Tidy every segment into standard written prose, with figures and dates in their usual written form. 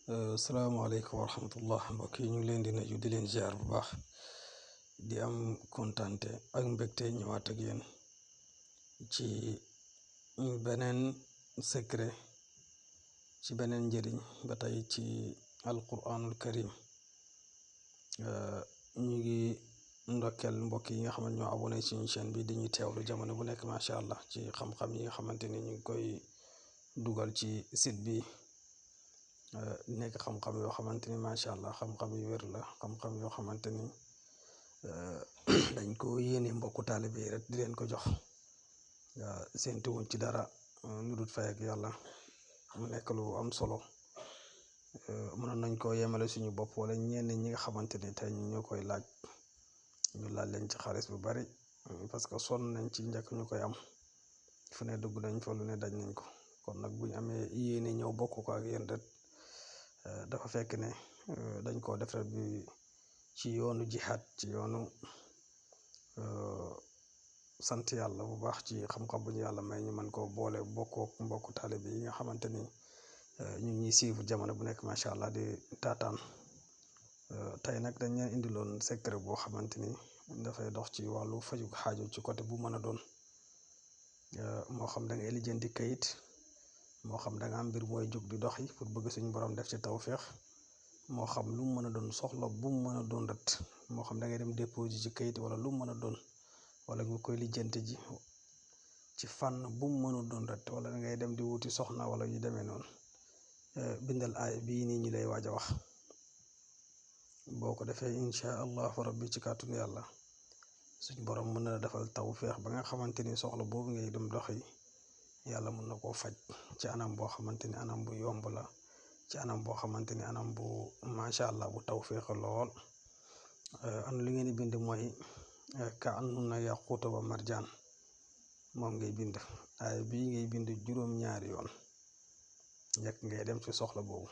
Salaamaaleykum wa rahmatullah mbokk yi ñu ngi leen di nuyu di leen ziar bu baax di am kontante ak mbégte ñëwaat ak yéen ci beneen secret ci beneen njëriñ ba tey ci alquranul karim. ñu ngi ndokkeel mbokk yi nga xam ne ñoo abonné ci chaîne bi di ñu teewlu jamono bu nekk macha allah ci xam-xam yi nga xamante ni ñu ngi koy dugal ci site bi. nekk xam-xam yoo xamante ni macha allah xam-xam yu wér la xam-xam yoo xamante ni dañ ko yéene mbokku taalibe yi rek di leen ko jox séntu wuñ ci dara lu dul fay ak yàlla. mu nekk lu am solo mënoon nañ koo yemale suñu bopp wala ñenn ñi nga xamante ni tey ñu ñoo koy laaj ñu laaj leen ci xaalis bu bari parce que sonn nañ ci njëkk ñu koy am fu ne dugg nañ fa lu ne daj nañ ko kon nag buñ amee yéene ñëw bokk ko ak yéen rek. dafa fekk ne dañ koo def rek bi ci yoonu jihaad ci yoonu sant yàlla bu baax ci xam-xam bu ñu yàlla may ñu mën koo boole bokkook mbokku taalibe yi nga xamante ni ñu ngi suivre jamono bu nekk macha allah di taataan. tey nag dañ leen indiloon secret boo xamante ni dafay dox ci wàllu faju xaaju ci côté bu mën a doon moo xam da ngay lijjanti kayit moo xam da nga am mbir mooy jóg di dox yi pour bëgg suñu borom def ci tawféex moo xam lu mu mën a doon soxla bu mu mën a doon ret moo xam da ngay dem déposer ci kayit wala lu mu mën a doon wala nga koy lijjanti ji ci fànn bu mu mën a doon ret wala da ngay dem di wuti soxna wala yu demee noonu bindal aay bii nii ñu lay waaj a wax boo ko defee incha allahu rabbi ci kàttanu yàlla suñu borom mën na la defal tawféex ba nga xamante ni soxla boobu ngay dem dox yi yàlla mën na koo faj ci anam boo xamante ni anam bu yomb la ci anam boo xamante ni anam bu macha allah bu tawféex lool. am li ngeen di bind mooy ka annuna yaquuta wa marjaan moom ngay bind ay bii ngay bind juróom-ñaari yoon njëkk ngay dem ci soxla boobu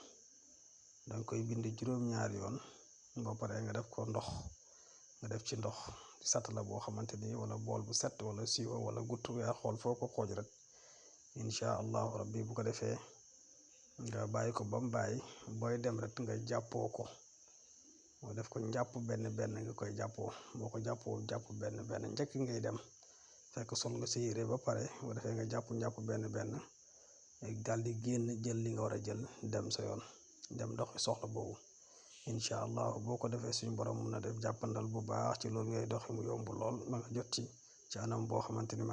danga koy bind juróom-ñaari yoon boo paree nga def ko ndox nga def ci ndox sat la boo xamante ni wala bool bu set wala siiwa wala guttu yaa xool foo ko xooj rek. incha allahu rabbi bu ko defee nga bàyyi ko ba mu bàyyi booy dem rek nga jàppoo ko moo def ko njàpp benn benn nga koy jàppoo boo ko jàppoo jàpp benn benn njëkk ngay dem fekk sol nga sa yére ba pare bu defee nga jàpp benn benn daal di génn jël li nga war a jël dem sa yoon dem doxi soxla boobu incha allah boo ko defee suñu borom mun na def jàppandal bu baax ci loolu ngay doxi mu yomb lool ma nga jot ci anam boo xamante ni